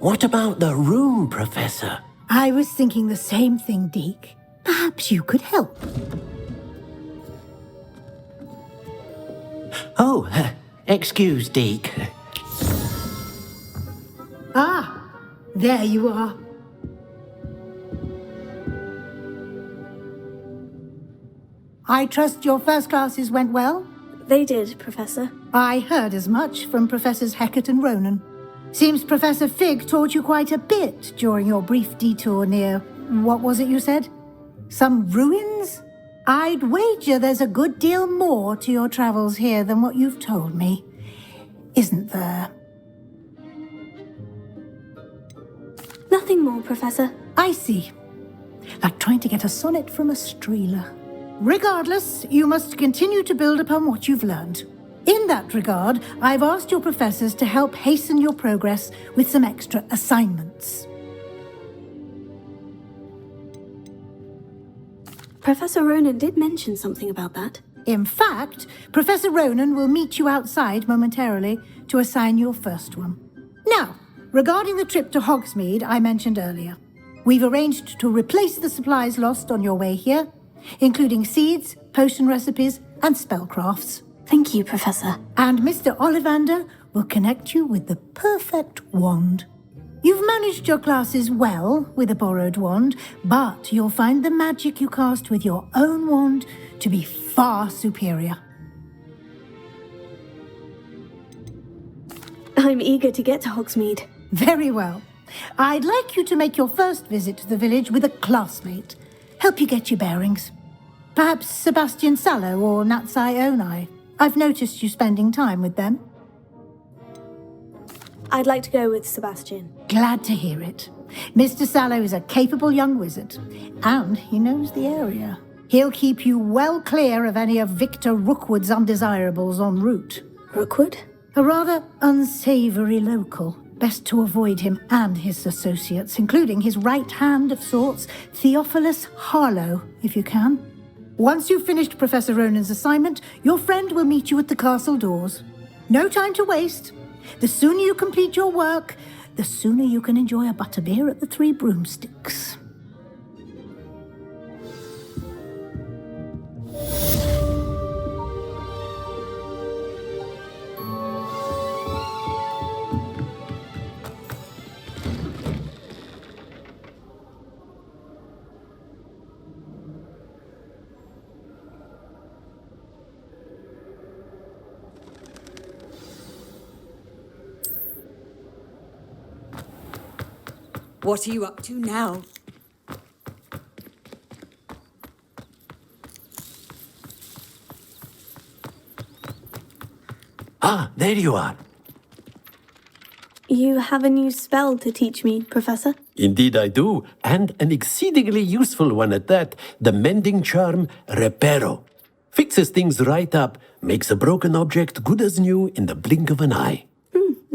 What about the room, Professor? I was thinking the same thing, Deke. Perhaps you could help. Oh, excuse, Deke. Ah, there you are. I trust your first classes went well? They did, Professor. I heard as much from Professors Hecat and Ronan. Seems Professor Fig taught you quite a bit during your brief detour near... what was it you said? Some ruins? I'd wager there's a good deal more to your travels here than what you've told me. Isn't there? Nothing more, Professor. I see. Like trying to get a sonnet from a streeler. Regardless, you must continue to build upon what you've learned. In that regard, I've asked your professors to help hasten your progress with some extra assignments. Professor Ronan did mention something about that. In fact, Professor Ronan will meet you outside momentarily to assign your first one. Now, regarding the trip to Hogsmead I mentioned earlier, we've arranged to replace the supplies lost on your way here, including seeds, potion recipes, and spellcrafts. Thank you, Professor. And Mr. Ollivander will connect you with the perfect wand. You've managed your classes well with a borrowed wand, but you'll find the magic you cast with your own wand to be far superior. I'm eager to get to Hogsmead. Very well. I'd like you to make your first visit to the village with a classmate. Help you get your bearings. Perhaps Sebastian Sallow or Natsai Onai. I've noticed you spending time with them. I'd like to go with Sebastian. Glad to hear it. Mr. Sallow is a capable young wizard, and he knows the area. He'll keep you well clear of any of Victor Rookwood's undesirables en route. Rookwood? A rather unsavory local. Best to avoid him and his associates, including his right hand of sorts, Theophilus Harlow, if you can. Once you've finished Professor Ronan's assignment, your friend will meet you at the castle doors. No time to waste. The sooner you complete your work, the sooner you can enjoy a butterbeer at the Three Broomsticks. What are you up to now? Ah, there you are. You have a new spell to teach me, Professor? Indeed I do, and an exceedingly useful one at that. The mending charm, Reparo. Fixes things right up, makes a broken object good as new in the blink of an eye.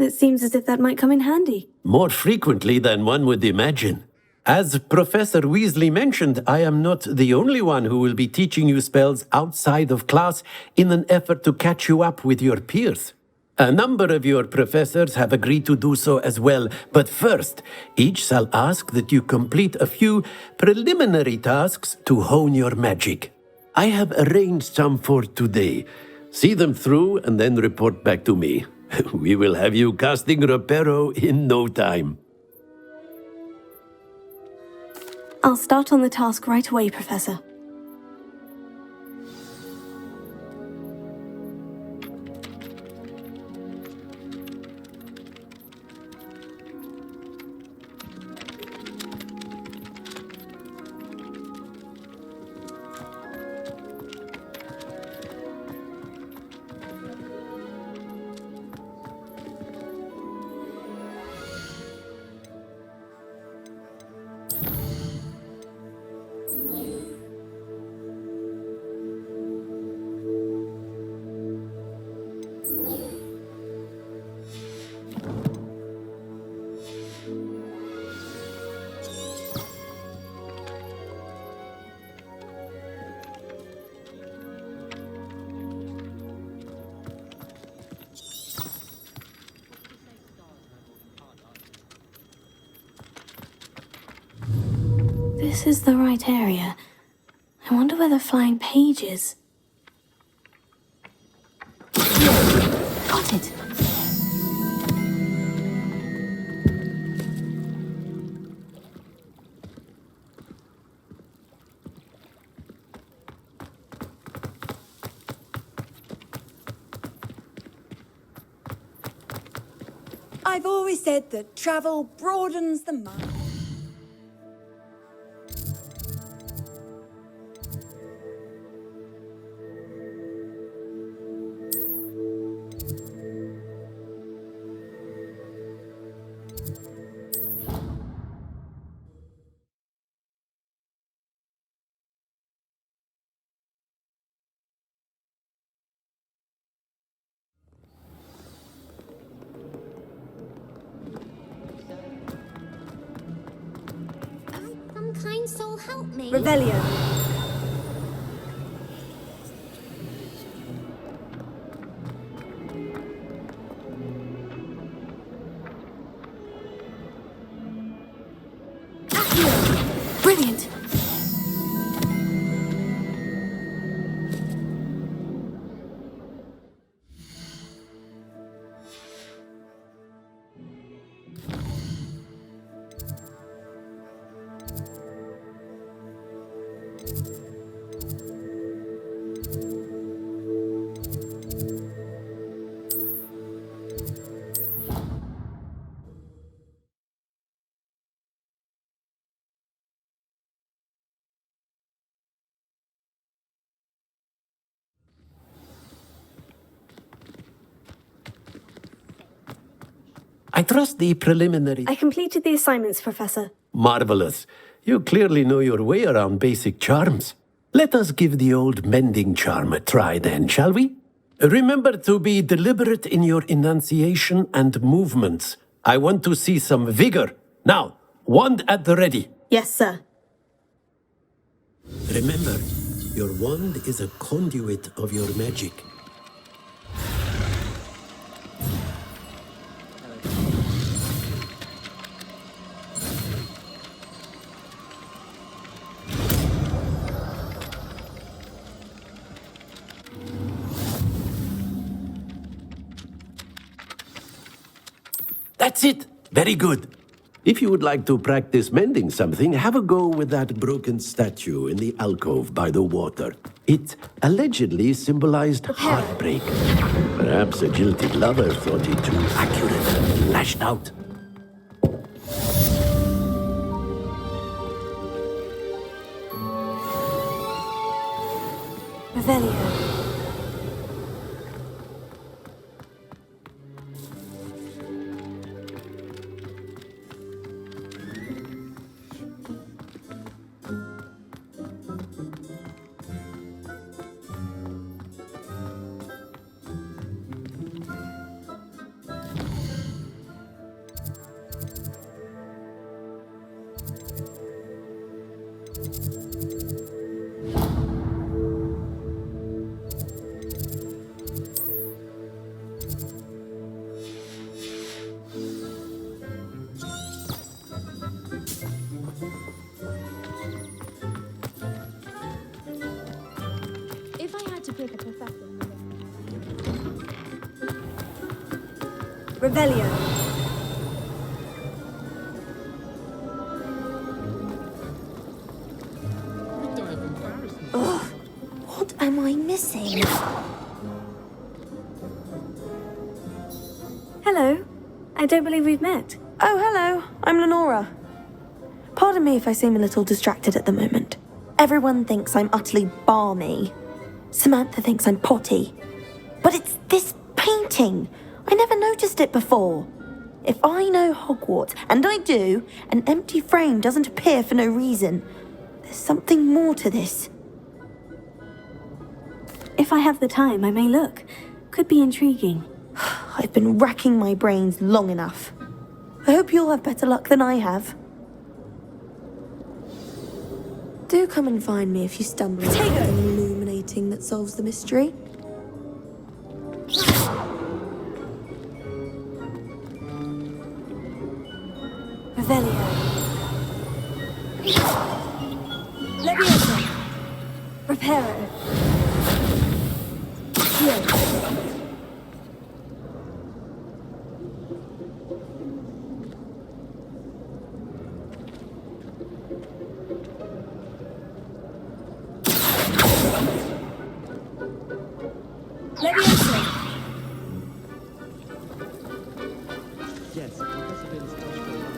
It seems as if that might come in handy. More frequently than one would imagine. As Professor Weasley mentioned, I am not the only one who will be teaching you spells outside of class in an effort to catch you up with your peers. A number of your professors have agreed to do so as well, but first, each shall ask that you complete a few preliminary tasks to hone your magic. I have arranged some for today. See them through and then report back to me. We will have you casting Reparo in no time. I'll start on the task right away, Professor. this is the right area. I wonder where the flying page is. Got it. I've always said that travel broadens the mind. Some kind soul help me. Revelio. Brilliant. I trust the preliminary... I completed the assignments, Professor. Marvelous. You clearly know your way around basic charms. Let us give the old mending charm a try then, shall we? Remember to be deliberate in your enunciation and movements. I want to see some vigor. Now, wand at the ready. Yes, sir. Remember, your wand is a conduit of your magic. That's it. Very good. If you would like to practice mending something, have a go with that broken statue in the alcove by the water. It allegedly symbolized heartbreak. Perhaps a jilted lover thought it too accurate and lashed out. Revelio. If I had to pick a professor. Revelio. Ugh, what am I missing? Hello. I don't believe we've met. Oh, hello. I'm Lenora. Pardon me if I seem a little distracted at the moment. Everyone thinks I'm utterly balmy. Samantha thinks I'm potty. But it's this painting. I never noticed it before. If I know Hogwarts, and I do, an empty frame doesn't appear for no reason. There's something more to this. If I have the time, I may look. Could be intriguing. I've been racking my brains long enough. I hope you'll have better luck than I have. Do come and find me if you stumble on something illuminating that solves the mystery. Revelio. Leviosa. Reparo. Heal. Leviosa. Yes, Professor Vince touched on that.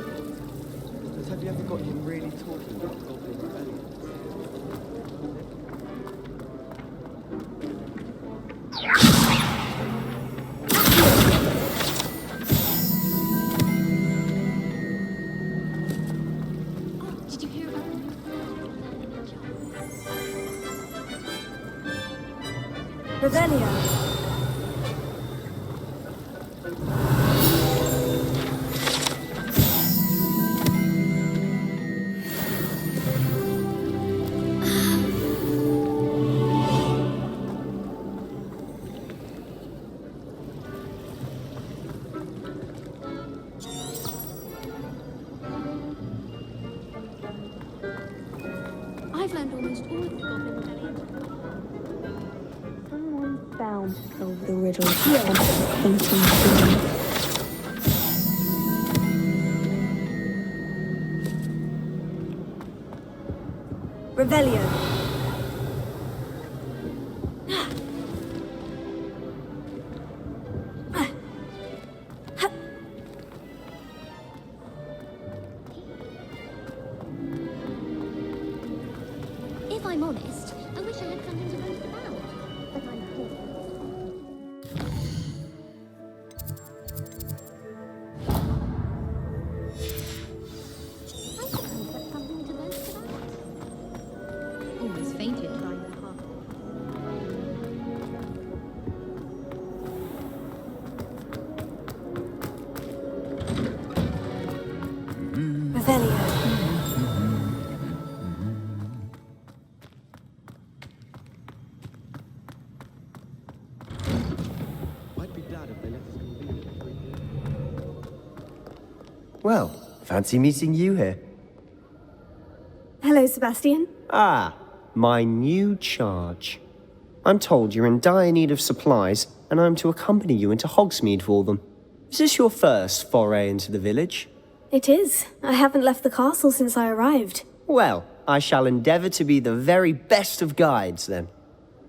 But have you ever got him really talking about Goblin Rebellion? Did you hear about the new Revelio. I've learned almost all of the Goblin Rebellion. Someone's bound to solve the riddle of the painting scene. Revelio. If I'm honest, I wish I had something to boast about. But I'm poor. I suppose that's something to boast about. Almost fainted trying that hard. Revelio. I'd be glad if they let us convene at 3 p.m. Well, fancy meeting you here. Hello, Sebastian. Ah, my new charge. I'm told you're in dire need of supplies, and I'm to accompany you into Hogsmead for them. Is this your first foray into the village? It is. I haven't left the castle since I arrived. Well, I shall endeavour to be the very best of guides, then.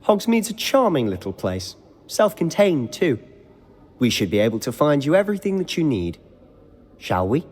Hogsmead's a charming little place. Self-contained, too. We should be able to find you everything that you need. Shall we?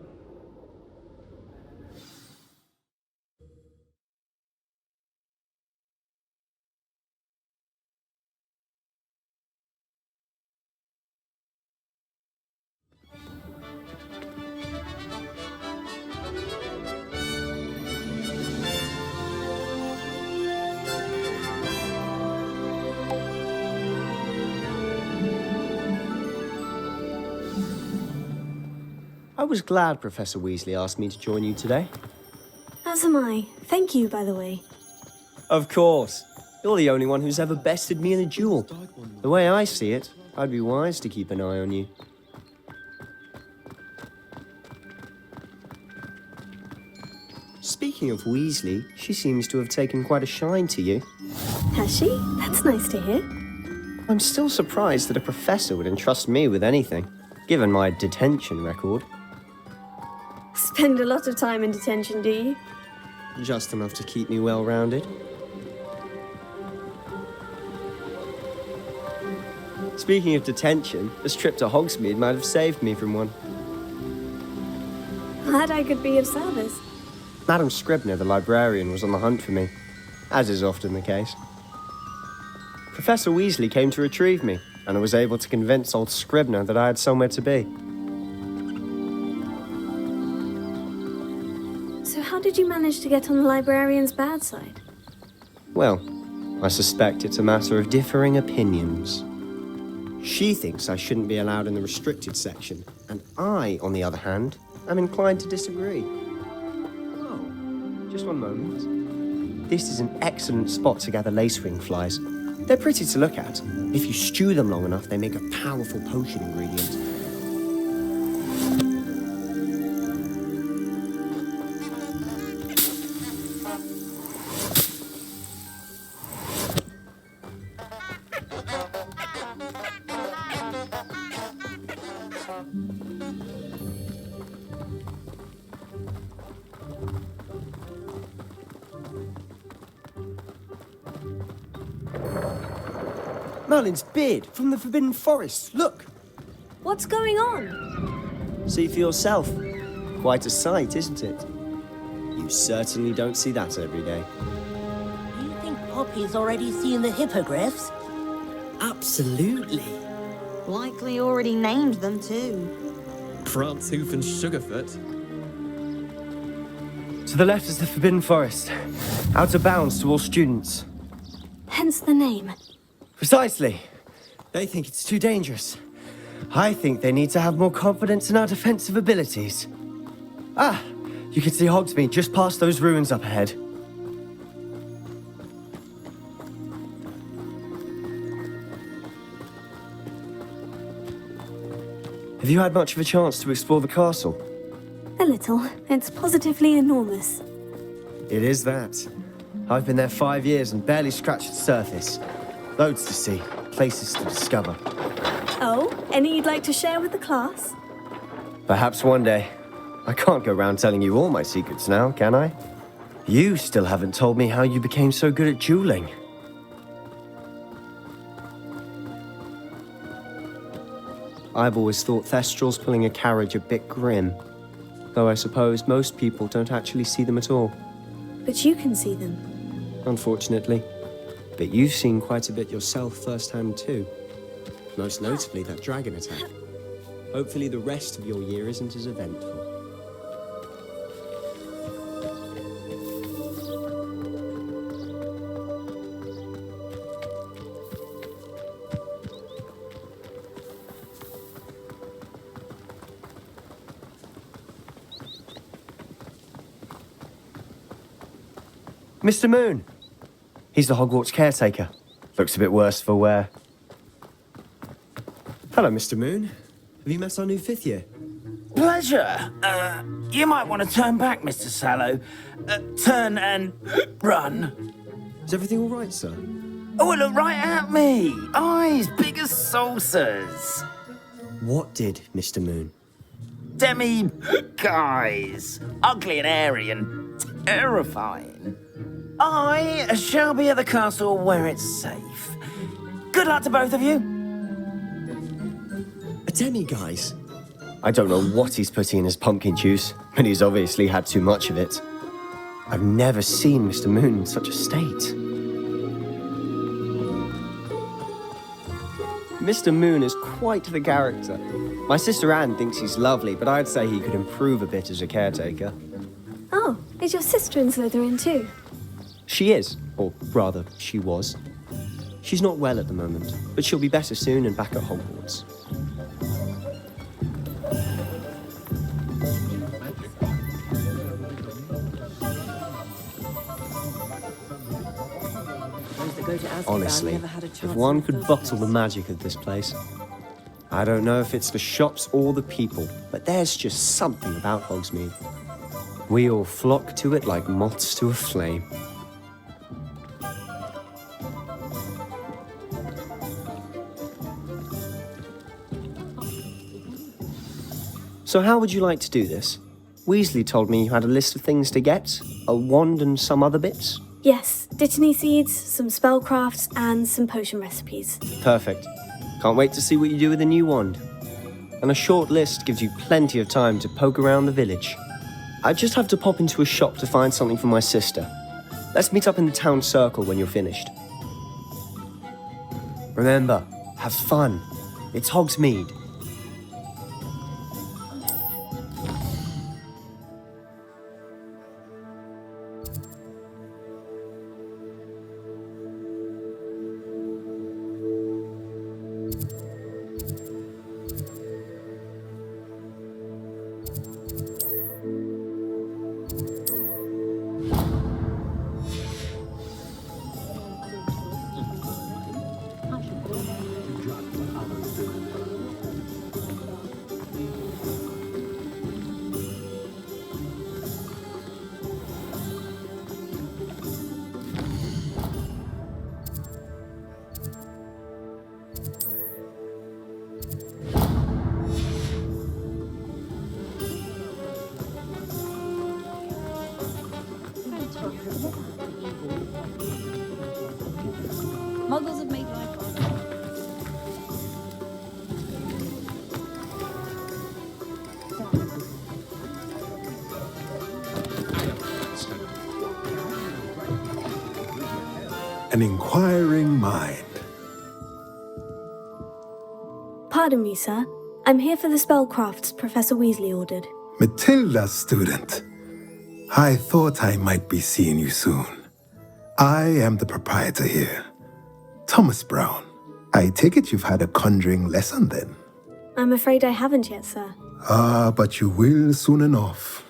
I was glad Professor Weasley asked me to join you today. As am I. Thank you, by the way. Of course. You're the only one who's ever bested me in a duel. The way I see it, I'd be wise to keep an eye on you. Speaking of Weasley, she seems to have taken quite a shine to you. Has she? That's nice to hear. I'm still surprised that a professor would entrust me with anything, given my detention record. Spend a lot of time in detention, do you? Just enough to keep me well-rounded. Speaking of detention, this trip to Hogsmead might have saved me from one. Glad I could be of service. Madam Scribner, the librarian, was on the hunt for me, as is often the case. Professor Weasley came to retrieve me, and I was able to convince old Scribner that I had somewhere to be. So how did you manage to get on the librarian's bad side? Well, I suspect it's a matter of differing opinions. She thinks I shouldn't be allowed in the restricted section, and I, on the other hand, am inclined to disagree. Oh, just one moment. This is an excellent spot to gather lacewing flies. They're pretty to look at. If you stew them long enough, they make a powerful potion ingredient. Merlin's beard from the Forbidden Forest. Look! What's going on? See for yourself. Quite a sight, isn't it? You certainly don't see that every day. Do you think Poppy's already seen the hippogriffs? Absolutely. Likely already named them too. Prance Hoof and Sugarfoot. To the left is the Forbidden Forest. Out of bounds to all students. Hence the name. Precisely. They think it's too dangerous. I think they need to have more confidence in our defensive abilities. Ah, you can see Hogsmead just past those ruins up ahead. Have you had much of a chance to explore the castle? A little. It's positively enormous. It is that. I've been there 5 years and barely scratched the surface. Loads to see, places to discover. Oh, any you'd like to share with the class? Perhaps one day. I can't go around telling you all my secrets now, can I? You still haven't told me how you became so good at dueling. I've always thought Thestrals pulling a carriage a bit grim. Though I suppose most people don't actually see them at all. But you can see them. Unfortunately. But you've seen quite a bit yourself firsthand too. Most notably that dragon attack. Hopefully the rest of your year isn't as eventful. Mr. Moon! He's the Hogwarts caretaker. Looks a bit worse for wear. Hello, Mr. Moon. Have you met our new 5th year? Pleasure. You might want to turn back, Mr. Sallow. Turn and run. Is everything all right, sir? Oh, look right at me. Eyes big as saucers. What did, Mr. Moon? Guys. Ugly and airy and terrifying. I shall be at the castle where it's safe. Good luck to both of you. A demi-guise? I don't know what he's putting in his pumpkin juice, but he's obviously had too much of it. I've never seen Mr. Moon in such a state. Mr. Moon is quite the character. My sister Anne thinks he's lovely, but I'd say he could improve a bit as a caretaker. Oh, is your sister in Slytherin too? She is, or rather, she was. She's not well at the moment, but she'll be better soon and back at Hogwarts. Honestly, if one could bottle the magic of this place. I don't know if it's the shops or the people, but there's just something about Hogsmead. We all flock to it like moths to a flame. So how would you like to do this? Weasley told me you had a list of things to get, a wand and some other bits. Yes, dittany seeds, some spellcrafts, and some potion recipes. Perfect. Can't wait to see what you do with the new wand. And a short list gives you plenty of time to poke around the village. I just have to pop into a shop to find something for my sister. Let's meet up in the town circle when you're finished. Remember, have fun. It's Hogsmead. an inquiring mind. Pardon me, sir. I'm here for the spellcrafts Professor Weasley ordered. Matilda, student. I thought I might be seeing you soon. I am the proprietor here, Thomas Brown. I take it you've had a conjuring lesson then? I'm afraid I haven't yet, sir. Ah, but you will soon enough.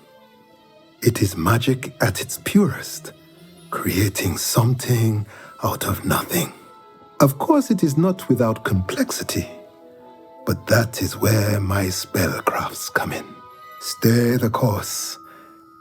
It is magic at its purest, creating something out of nothing. Of course, it is not without complexity, but that is where my spellcrafts come in. Stay the course,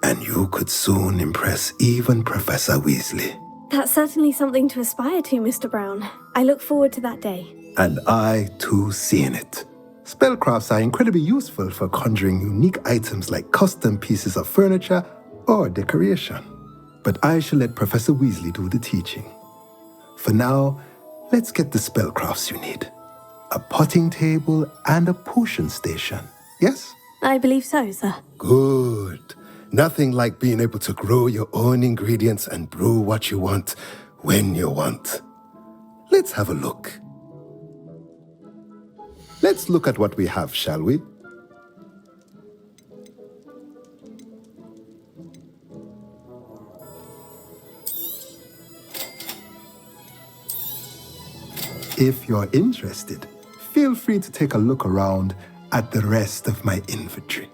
and you could soon impress even Professor Weasley. That's certainly something to aspire to, Mr. Brown. I look forward to that day. And I, too, seeing it. Spellcrafts are incredibly useful for conjuring unique items like custom pieces of furniture or decoration. But I shall let Professor Weasley do the teaching. For now, let's get the spellcrafts you need. A potting table and a potion station, yes? I believe so, sir. Good. Nothing like being able to grow your own ingredients and brew what you want when you want. Let's have a look. Let's look at what we have, shall we? If you're interested, feel free to take a look around at the rest of my inventory.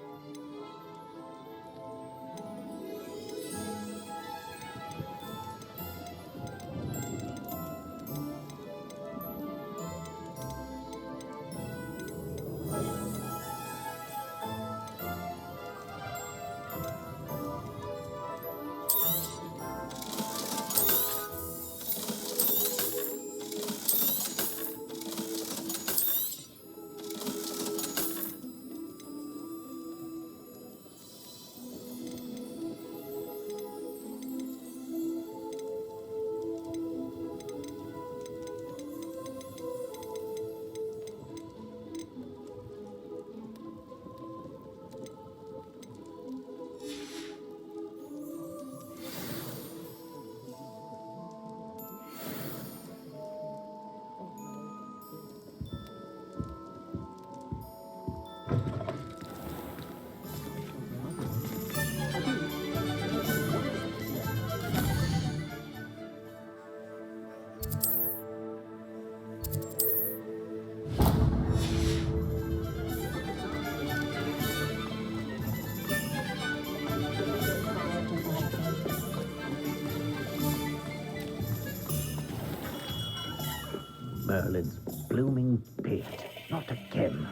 Merlin's blooming pit. Not again.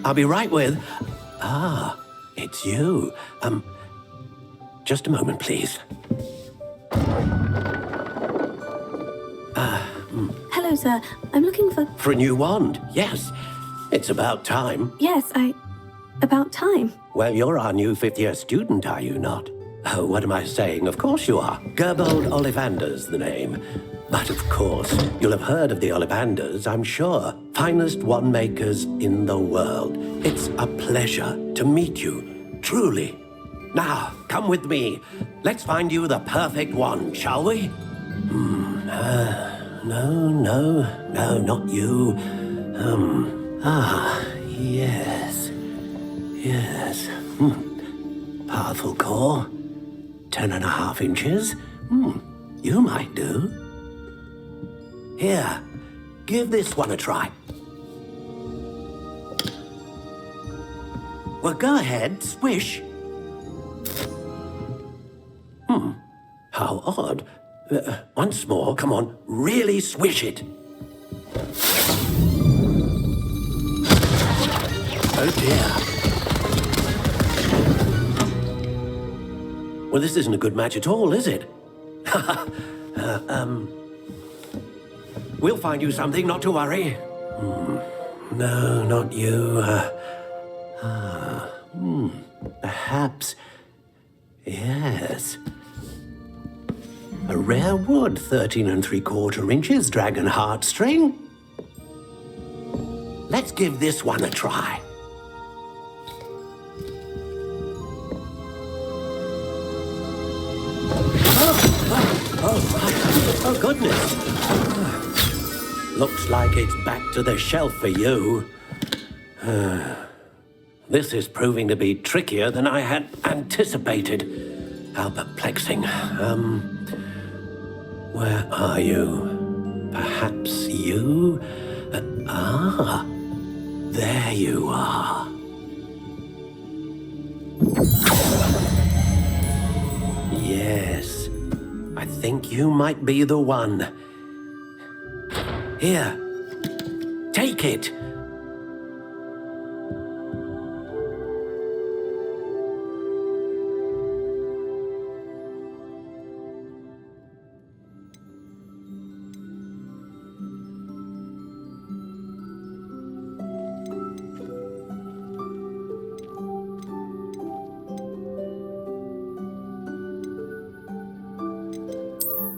I'll be right with... Ah, it's you. Just a moment, please. Hello, sir. I'm looking for... For a new wand, yes. It's about time. Yes, about time. Well, you're our new fifth-year student, are you not? Oh, what am I saying? Of course you are. Gerbold Ollivander's the name. But of course, you'll have heard of the Ollivanders, I'm sure. Finest wand makers in the world. It's a pleasure to meet you, truly. Now, come with me. Let's find you the perfect wand, shall we? No, not you. Yes. Powerful core. 10.5 inches. You might do. Here, give this one a try. Well, go ahead, swish. How odd. Once more, come on, really swish it. Oh dear. Well, this isn't a good match at all, is it? We'll find you something, not to worry. No, not you. Perhaps... Yes. A rare wood, 13 3/4 inches, dragon heartstring. Let's give this one a try. Oh, goodness. Looks like it's back to the shelf for you. This is proving to be trickier than I had anticipated. How perplexing. Where are you? Perhaps you? There you are. Yes, I think you might be the one. Here, take it.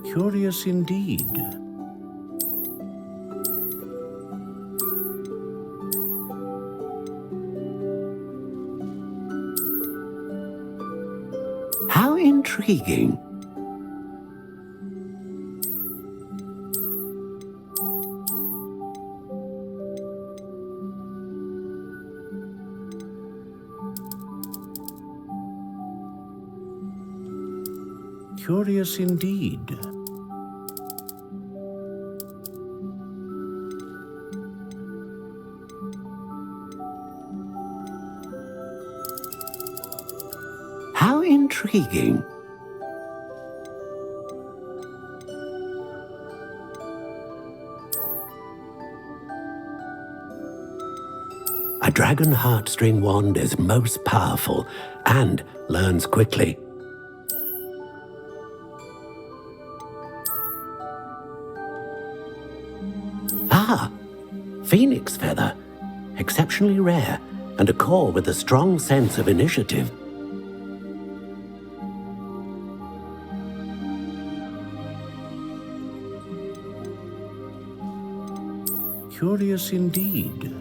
Curious indeed. How intriguing. Curious indeed. How intriguing. A dragon heartstring wand is most powerful and learns quickly. Ah, phoenix feather. Exceptionally rare, and a core with a strong sense of initiative. Curious indeed.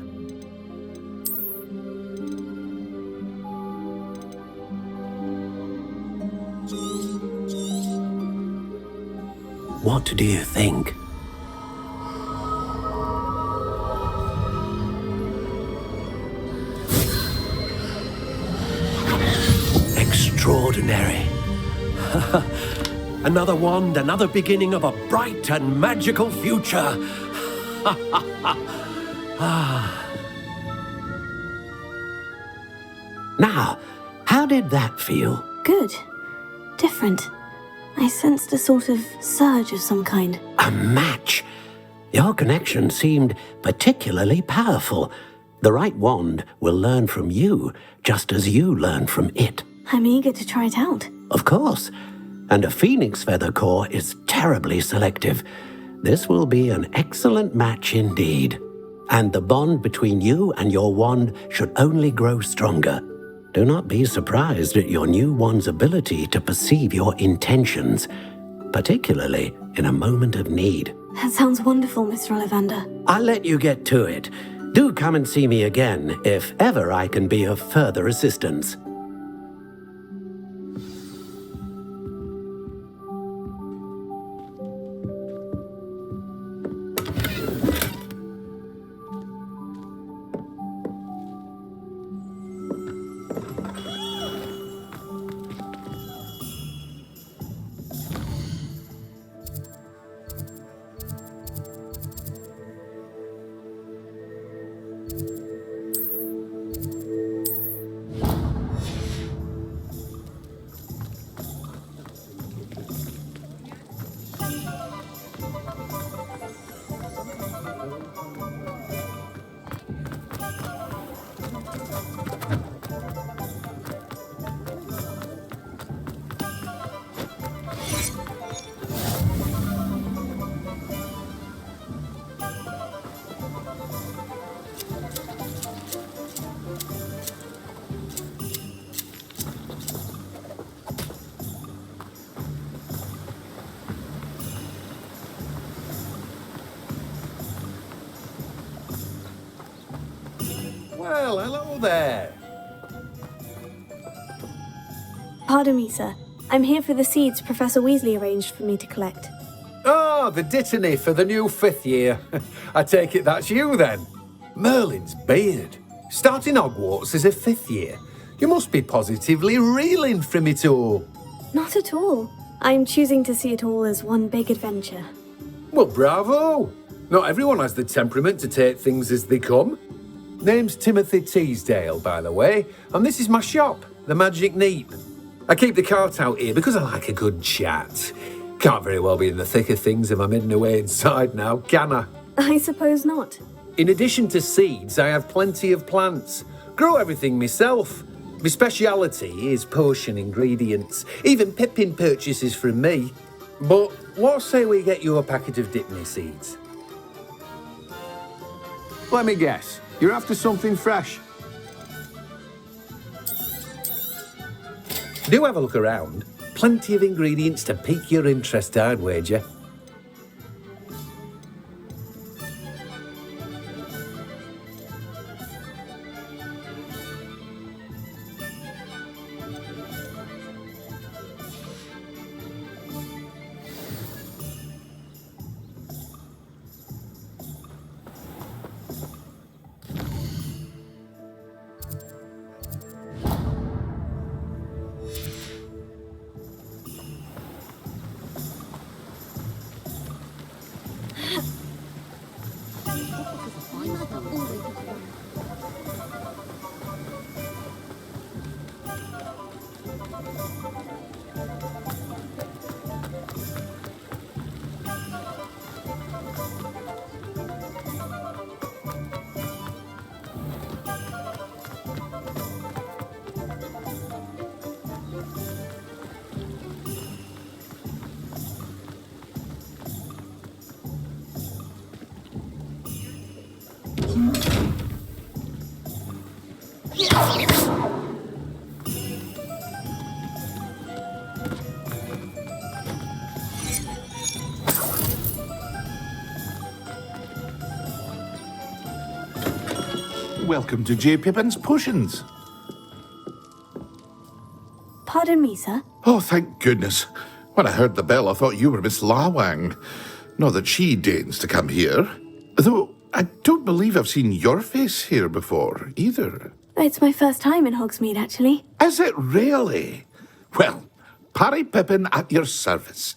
What do you think? Extraordinary. Another wand, another beginning of a bright and magical future. Now, how did that feel? Good. Different. I sensed a sort of surge of some kind. A match. Your connection seemed particularly powerful. The right wand will learn from you, just as you learn from it. I'm eager to try it out. Of course. And a phoenix feather core is terribly selective. This will be an excellent match indeed. And the bond between you and your wand should only grow stronger. Do not be surprised at your new wand's ability to perceive your intentions, particularly in a moment of need. That sounds wonderful, Mr. Ollivander. I'll let you get to it. Do come and see me again if ever I can be of further assistance. Well, hello there. Pardon me, sir. I'm here for the seeds Professor Weasley arranged for me to collect. Ah, Ah, the dittany for the new 5th year. I take it that's you then. Merlin's beard. Starting Hogwarts as a 5th year. You must be positively reeling from it all. Not at all. I'm choosing to see it all as one big adventure. Well, bravo. Not everyone has the temperament to take things as they come. Name's Timothy Teasdale, by the way, and this is my shop, the Magic Neep. I keep the cart out here because I like a good chat. Can't very well be in the thick of things if I'm hidden away inside now, can I? I suppose not. In addition to seeds, I have plenty of plants. Grow everything myself. My speciality is potion ingredients. Even Pippin purchases from me. But what say we get you a packet of Dittany seeds? Let me guess. You're after something fresh. Do have a look around. Plenty of ingredients to pique your interest, I'd wager. Welcome to J. Pippin's Potions. Pardon me, sir. Oh, thank goodness. When I heard the bell, I thought you were Miss Lawang. Not that she deigns to come here. Though I don't believe I've seen your face here before, either. It's my first time in Hogsmead, actually. Is it really? Well, Parry Pippin at your service.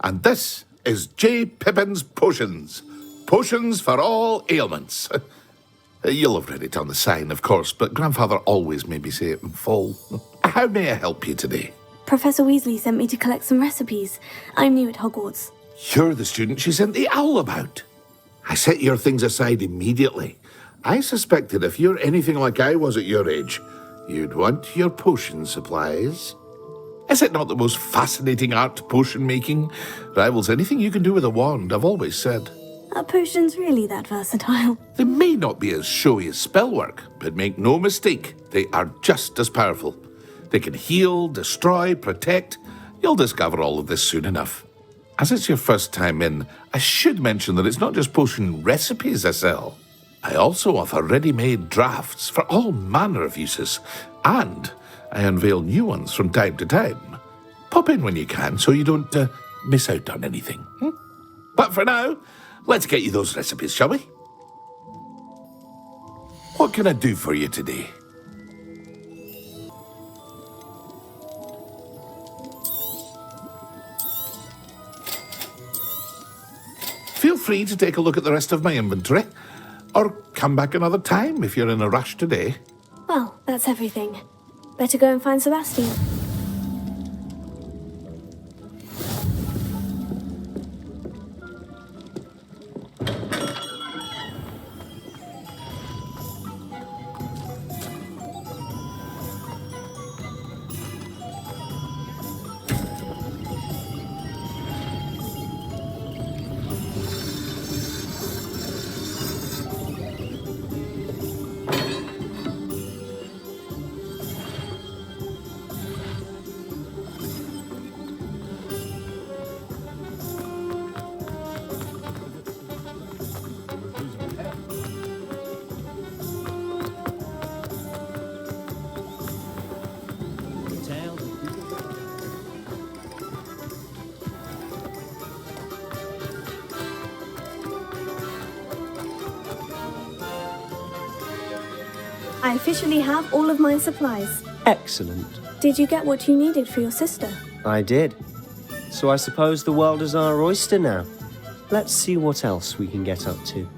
And this is J. Pippin's Potions. Potions for all ailments. You'll have read it on the sign, of course, but Grandfather always made me say it in full. How may I help you today? Professor Weasley sent me to collect some recipes. I'm new at Hogwarts. You're the student she sent the owl about. I set your things aside immediately. I suspected if you're anything like I was at your age, you'd want your potion supplies. Is it not the most fascinating art, potion making? Rivals anything you can do with a wand, I've always said. Are potions really that versatile? They may not be as showy as spellwork, but make no mistake, they are just as powerful. They can heal, destroy, protect. You'll discover all of this soon enough. As it's your first time in, I should mention that it's not just potion recipes I sell. I also offer ready-made drafts for all manner of uses, and I unveil new ones from time to time. Pop in when you can so you don't miss out on anything. But for now, let's get you those recipes, shall we? What can I do for you today? Feel free to take a look at the rest of my inventory, or come back another time if you're in a rush today. Well, that's everything. Better go and find Sebastian. I officially have all of my supplies. Excellent. Did you get what you needed for your sister? I did. So I suppose the world is our oyster now. Let's see what else we can get up to.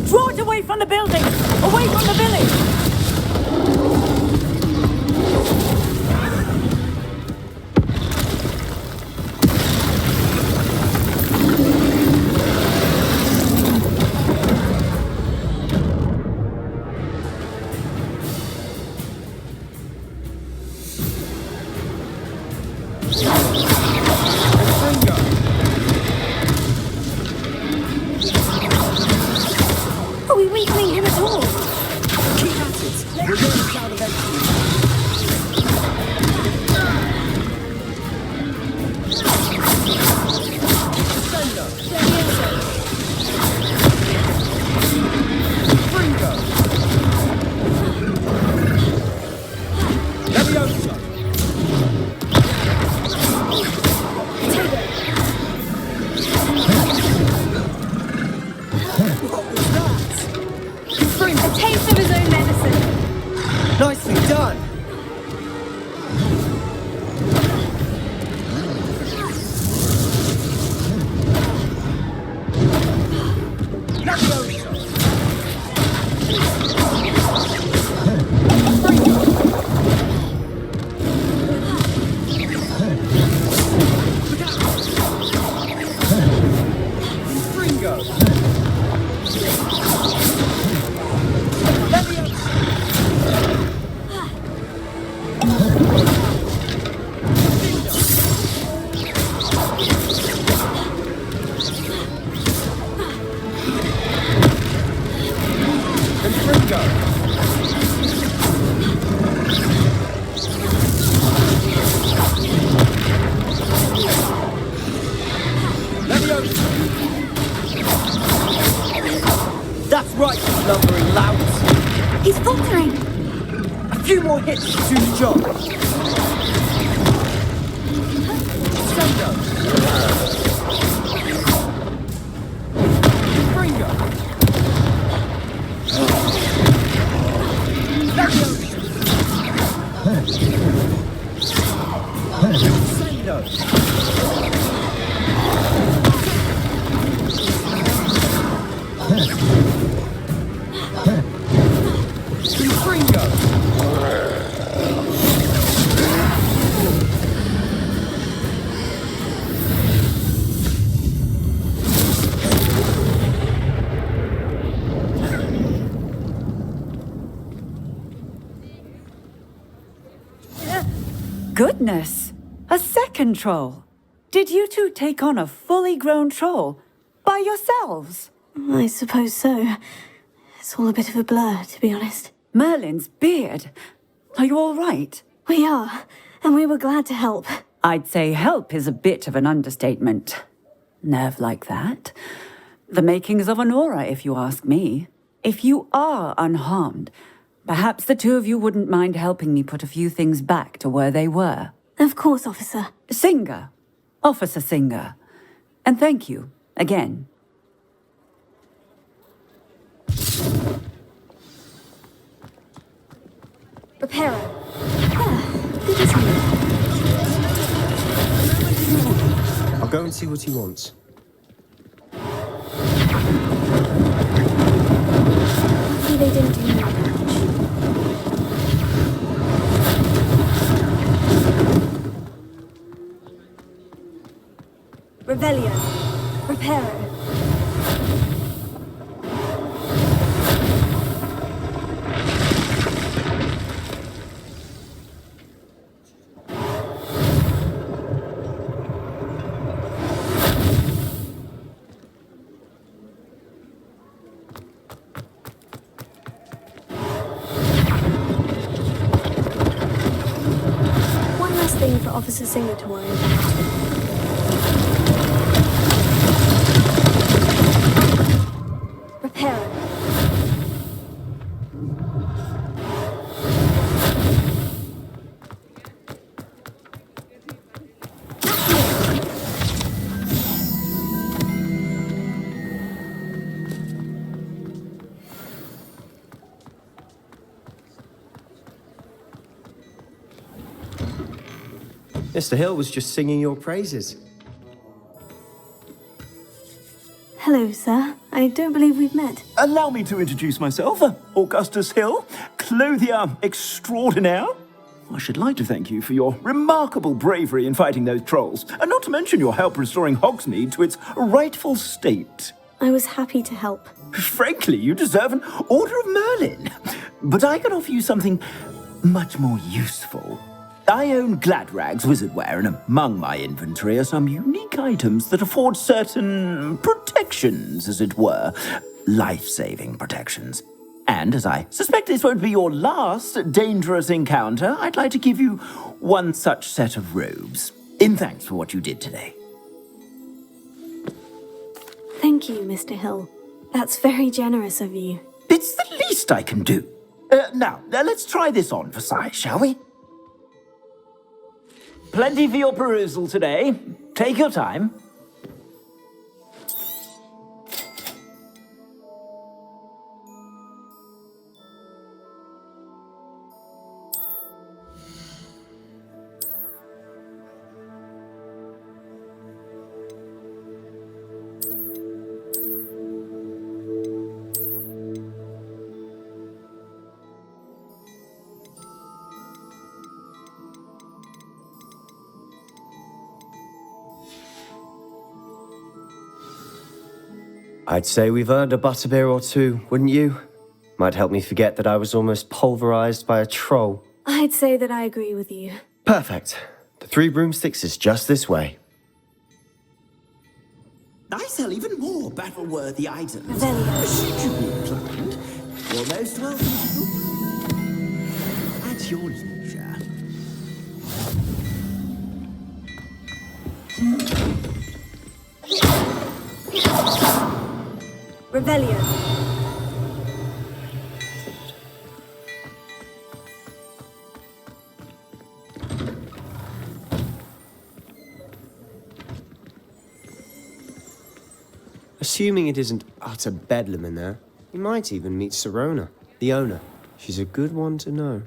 Draw it away from the building! Away from the village! Are we weakening him at all? Keep at it! We'll get us out eventually. A taste of his own medicine. Nicely done! That's right, you lumbering louts! He's faltering. A few more hits to do the job! Goodness! A second troll! Did you two take on a fully grown troll? By yourselves? I suppose so. It's all a bit of a blur, to be honest. Merlin's beard! Are you all right? We are, and we were glad to help. I'd say help is a bit of an understatement. Nerve like that. The makings of an aura, if you ask me. If you are unharmed, perhaps the two of you wouldn't mind helping me put a few things back to where they were. Of course, officer. Singer. Officer Singer. And thank you, again. Reparo. Good as new. I'll go and see what he wants. Lucky they didn't do more damage. Revelio. Reparo. for Officer Singer to worry about. Repairer. Mr. Hill was just singing your praises. Hello, sir. I don't believe we've met. Allow me to introduce myself, Augustus Hill, clothier extraordinaire. I should like to thank you for your remarkable bravery in fighting those trolls, and not to mention your help restoring Hogsmead to its rightful state. I was happy to help. Frankly, you deserve an Order of Merlin. But I can offer you something much more useful. I own Gladrag's wizardware, and among my inventory are some unique items that afford certain protections, as it were. Life-saving protections. And as I suspect this won't be your last dangerous encounter, I'd like to give you one such set of robes, in thanks for what you did today. Thank you, Mr. Hill. That's very generous of you. It's the least I can do. Now, let's try this on for size, shall we? Plenty for your perusal today. Take your time. I'd say we've earned a butterbeer or two, wouldn't you? Might help me forget that I was almost pulverized by a troll. I'd say that I agree with you. Perfect. The 3 broomsticks is just this way. I sell even more battle-worthy items. Should you be inclined, you're most welcome to at your leisure. Revelio. Assuming it isn't utter bedlam in there, you might even meet Sirona, the owner. She's a good one to know.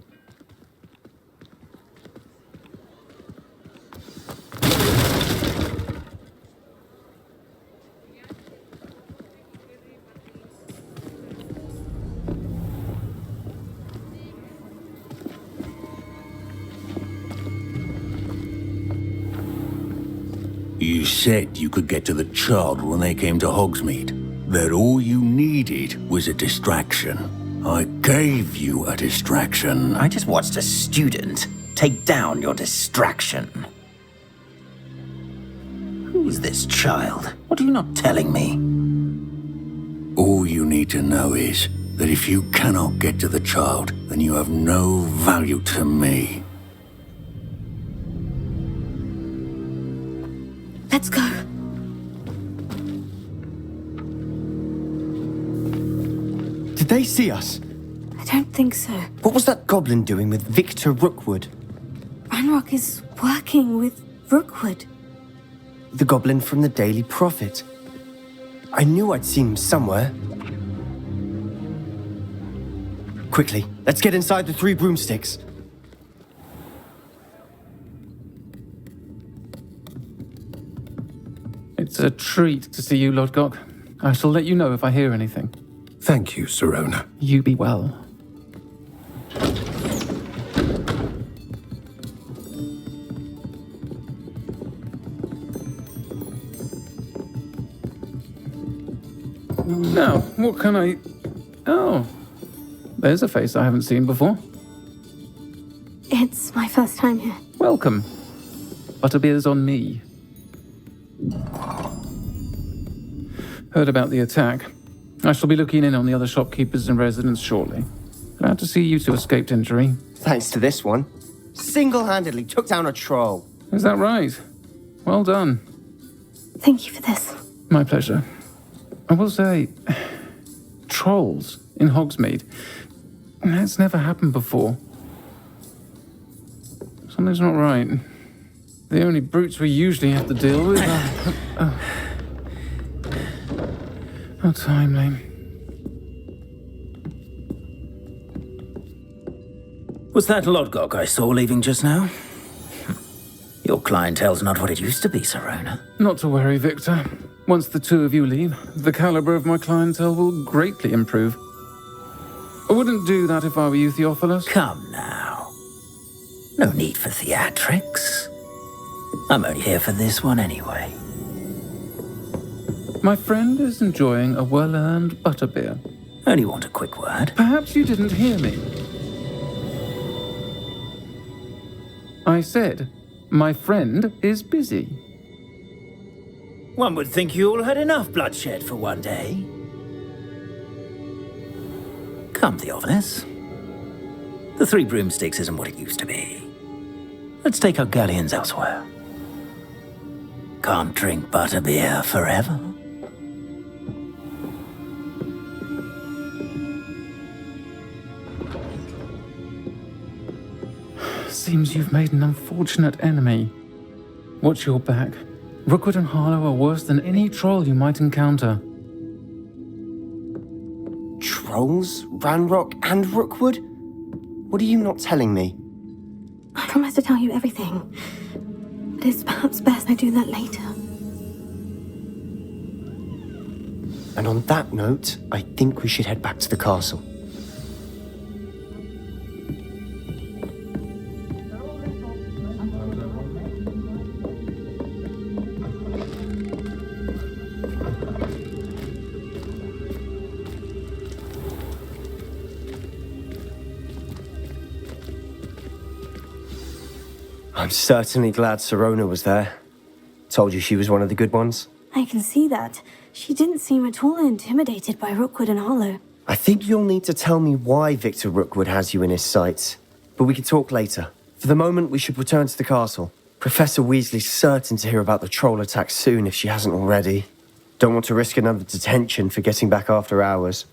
You said you could get to the child when they came to Hogsmead. That all you needed was a distraction. I gave you a distraction. I just watched a student take down your distraction. Who is this child? What are you not telling me? All you need to know is that if you cannot get to the child, then you have no value to me. Let's go. Did they see us? I don't think so. What was that goblin doing with Victor Rookwood? Ranrock is working with Rookwood. The goblin from the Daily Prophet. I knew I'd seen him somewhere. Quickly, let's get inside the 3 broomsticks. It's a treat to see you, Lodgok. I shall let you know if I hear anything. Thank you, Sirona. You be well. Now, what can I... Oh, there's a face I haven't seen before. It's my first time here. Welcome. Butterbeer's on me. Heard about the attack. I shall be looking in on the other shopkeepers and residents shortly. Glad to see you two escaped injury. Thanks to this one. Single-handedly took down a troll. Is that right? Well done. Thank you for this. My pleasure. I will say, trolls in Hogsmead. That's never happened before. Something's not right. The only brutes we usually have to deal with are... How timely. Was that Lodgok I saw leaving just now? Your clientele's not what it used to be, Serona. Not to worry, Victor. Once the two of you leave, the caliber of my clientele will greatly improve. I wouldn't do that if I were you, Theophilus. Come now. No need for theatrics. I'm only here for this one anyway. My friend is enjoying a well-earned butterbeer. Only want a quick word. Perhaps you didn't hear me. I said, my friend is busy. One would think you all had enough bloodshed for one day. Come, Theophilus. The Three Broomsticks isn't what it used to be. Let's take our galleons elsewhere. Can't drink butterbeer forever. Seems you've made an unfortunate enemy. Watch your back. Rookwood and Harlow are worse than any troll you might encounter. Trolls? Ranrock and Rookwood? What are you not telling me? I promise to tell you everything. But it's perhaps best I do that later. And on that note, I think we should head back to the castle. I'm certainly glad Serona was there. Told you she was one of the good ones. I can see that. She didn't seem at all intimidated by Rookwood and Harlow. I think you'll need to tell me why Victor Rookwood has you in his sights. But we can talk later. For the moment, we should return to the castle. Professor Weasley's certain to hear about the troll attack soon if she hasn't already. Don't want to risk another detention for getting back after hours.